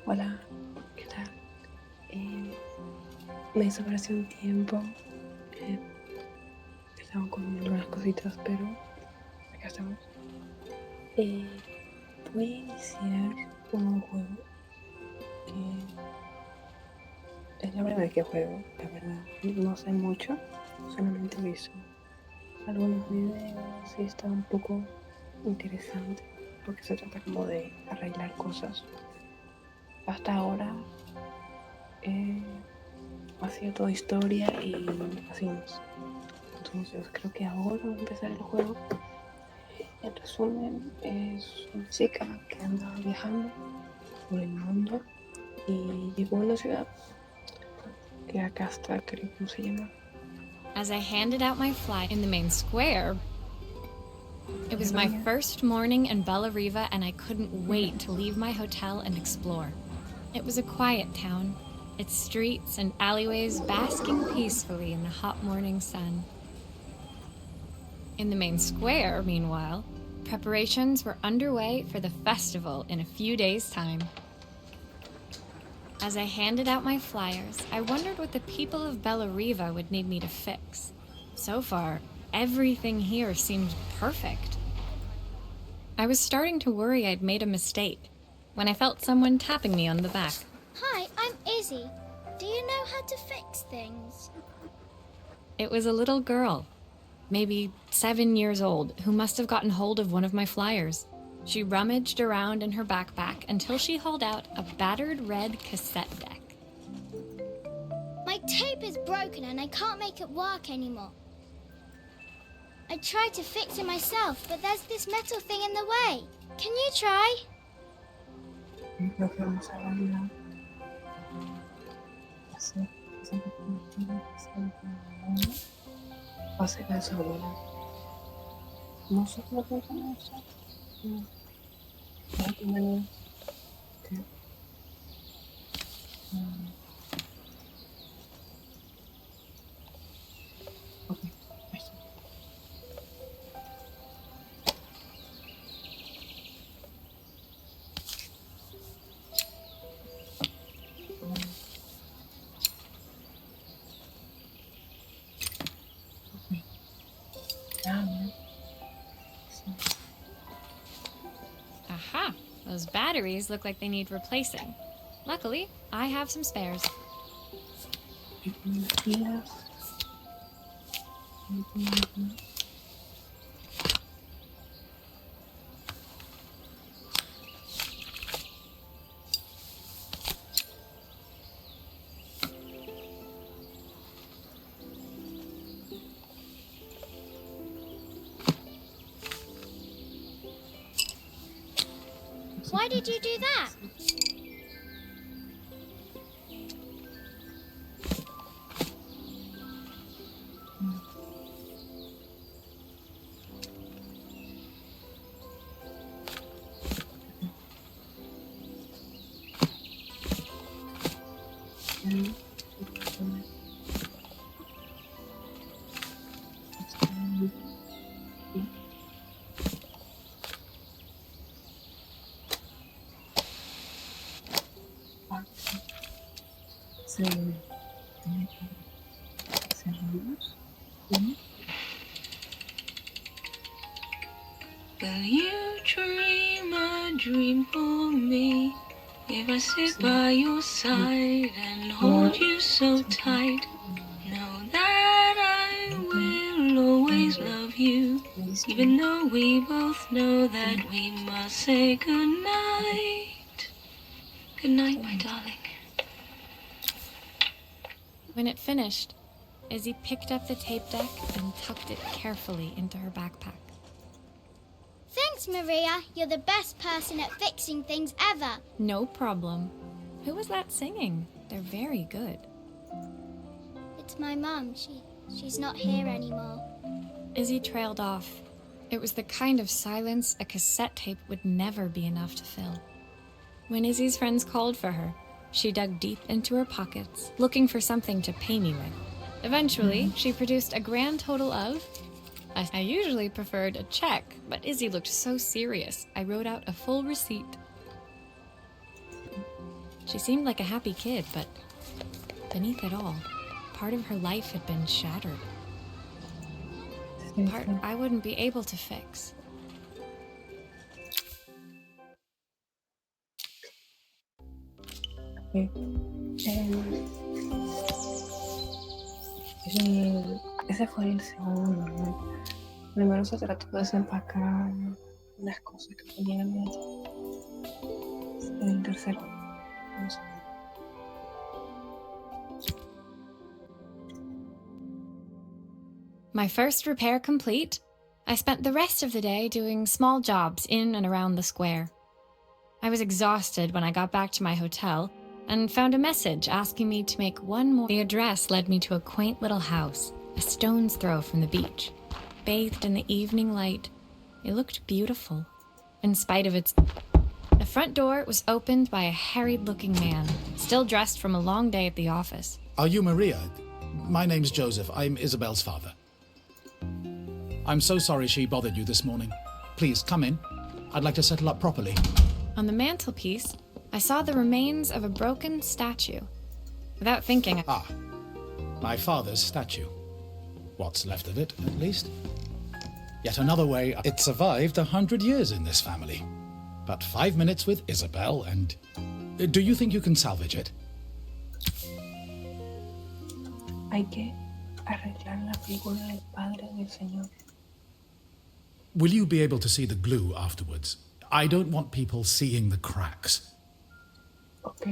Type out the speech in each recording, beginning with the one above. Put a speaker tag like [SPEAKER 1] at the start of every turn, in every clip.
[SPEAKER 1] Hola, ¿qué tal? Me desaparecí un tiempo. eh, Estaba con algunas cositas, pero acá estamos. Eh, Voy a iniciar un nuevo juego que es la primera vez que juego, la verdad. No sé mucho, solamente he visto algunos videos y está un poco interesante porque se trata como de arreglar cosas. Hasta ahora ha sido toda historia y así más. Entonces creo que ahora va a empezar el juego. En resumen, es una chica que anda viajando por el mundo y llegó a una ciudad que acá está, creo que se llama.
[SPEAKER 2] As I handed out my fly in the main square, it was my
[SPEAKER 1] María.
[SPEAKER 2] first morning in Bella Riva, and I couldn't wait to leave my hotel and explore. It was a quiet town, its streets and alleyways basking peacefully in the hot morning sun. In the main square, meanwhile, preparations were underway for the festival in a few days' time. As I handed out my flyers, I wondered what the people of Bella Riva would need me to fix. So far, everything here seemed perfect. I was starting to worry I'd made a mistake when I felt someone tapping me on the back.
[SPEAKER 3] Hi, I'm Izzy. Do you know how to fix things?
[SPEAKER 2] It was a little girl, maybe 7 years old, who must have gotten hold of one of my flyers. She rummaged around in her backpack until she hauled out a battered red cassette deck.
[SPEAKER 3] My tape is broken and I can't make it work anymore. I tried to fix it myself, but there's this metal thing in the way. Can you try?
[SPEAKER 1] Creo que vamos a bailar. Va a ser eso, bueno. No sé qué funciona eso. No. No tengo ni idea. Ok, ahí está. Ok. Ah, mira. Sí.
[SPEAKER 2] Aha! Those batteries look like they need replacing. Luckily, I have some spares.
[SPEAKER 1] Y con las pilas.
[SPEAKER 3] Why did you do that?
[SPEAKER 4] Will you dream a dream for me? If I sit by your side and hold you so tight, know that I will always love you, even though we both know that we must say goodnight. Good night, my darling.
[SPEAKER 2] When it finished, Izzy picked up the tape deck and tucked it carefully into her backpack.
[SPEAKER 3] Thanks, Maria. You're the best person at fixing things ever.
[SPEAKER 2] No problem. Who was that singing? They're very good.
[SPEAKER 3] It's my mum. She's not here anymore.
[SPEAKER 2] Izzy trailed off. It was the kind of silence a cassette tape would never be enough to fill. When Izzy's friends called for her, she dug deep into her pockets, looking for something to pay me with. Eventually, she produced a grand total of... I usually preferred a check, but Izzy looked so serious, I wrote out a full receipt. She seemed like a happy kid, but beneath it all, part of her life had been shattered.
[SPEAKER 1] Sí,
[SPEAKER 2] Part
[SPEAKER 1] sí.
[SPEAKER 2] I wouldn't be able to fix.
[SPEAKER 1] Ok. Ese fue el segundo, ¿no? Primero se trató de desempacar las cosas que tenían en ella. El tercero, no sé.
[SPEAKER 2] My first repair complete, I spent the rest of the day doing small jobs in and around the square. I was exhausted when I got back to my hotel and found a message asking me to make one more. The address led me to a quaint little house, a stone's throw from the beach. Bathed in the evening light, it looked beautiful, in spite of its... The front door was opened by a harried-looking man, still dressed from a long day at the office.
[SPEAKER 5] Are you Maria? My name's Joseph. I'm Isabel's father. I'm so sorry she bothered you this morning. Please, come in. I'd like to settle up properly.
[SPEAKER 2] On the mantelpiece, I saw the remains of a broken statue. Without thinking,
[SPEAKER 5] Ah, my father's statue. What's left of it, at least. Yet another way, it survived 100 years in this family. But 5 minutes with Isabel and... Do you think you can salvage it?
[SPEAKER 1] Hay que arreglar la figura del Padre del Señor.
[SPEAKER 5] Will you be able to see the glue afterwards? I don't want people seeing the cracks.
[SPEAKER 1] Ok.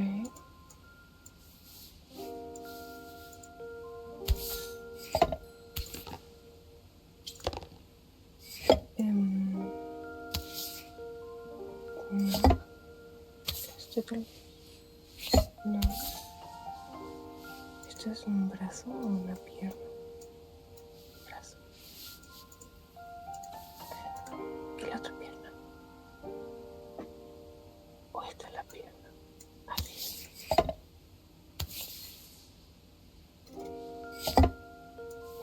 [SPEAKER 1] No. ¿Esto es un brazo o una pierna? Brazo. ¿Y la otra pierna? ¿O esta es la pierna? Así.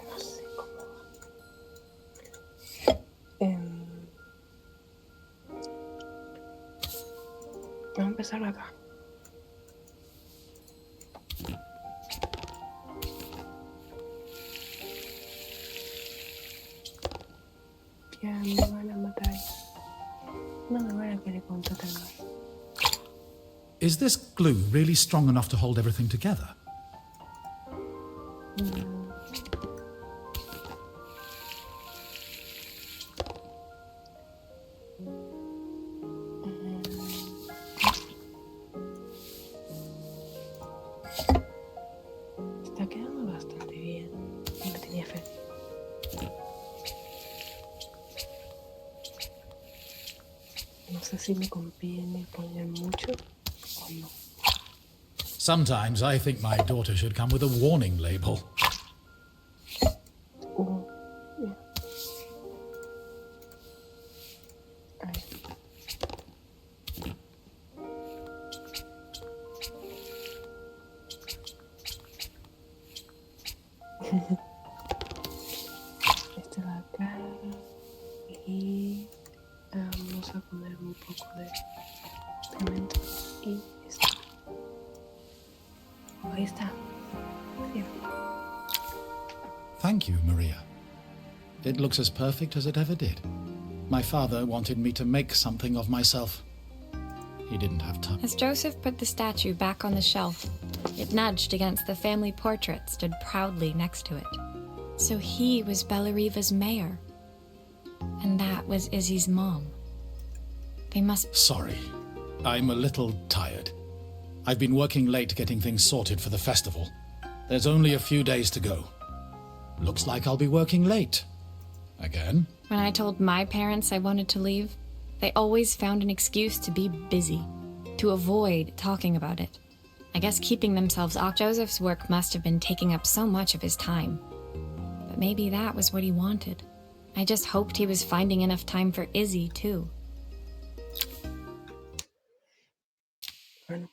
[SPEAKER 1] No sé cómo va. Vamos a empezar acá. Ya me van a matar. No me van a querer contratar más.
[SPEAKER 5] Is this glue really strong enough to hold everything together?
[SPEAKER 1] Está quedando bastante bien. No tenía fe. No sé si me conviene poner mucho o no.
[SPEAKER 5] Sometimes I think my daughter should come with a warning label.
[SPEAKER 1] Bien. Ahí. Esta es la cara y vamos a poner un poco de pegamento y esto. Ahí está. Bien.
[SPEAKER 5] Thank you, Maria. It looks as perfect as it ever did. My father wanted me to make something of myself. He didn't have time.
[SPEAKER 2] as Joseph put the statue back on the shelf, it nudged against the family portrait stood proudly next to it. So he was Bellariva's mayor. And that was Izzy's mom. They must...
[SPEAKER 5] Sorry, I'm a little tired. I've been working late getting things sorted for the festival. There's only a few days to go. Looks like I'll be working late. Again?
[SPEAKER 2] When I told my parents I wanted to leave, they always found an excuse to be busy, to avoid talking about it. I guess keeping themselves off. Joseph's work must have been taking up so much of his time. But maybe that was what he wanted. I just hoped he was finding enough time for Izzy, too.
[SPEAKER 1] Bueno,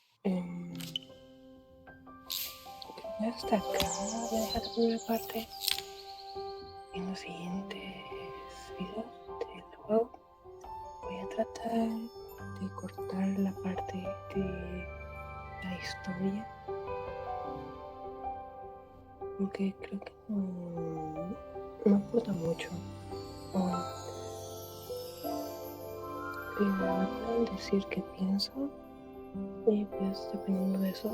[SPEAKER 1] hasta acá voy a dejar la primera parte. En los siguientes videos del juego voy a tratar de cortar la parte de la historia, porque creo que no aporta mucho. Bueno, me pueden decir qué piensan y pues dependiendo de eso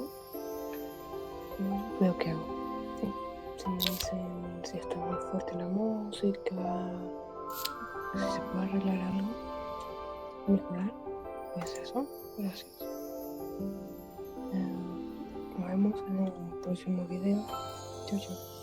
[SPEAKER 1] veo qué hago. Si me dicen si está muy fuerte la música, si se puede arreglar algo, mejorar, pues eso, gracias. Nos vemos en el próximo video. Chau, chau.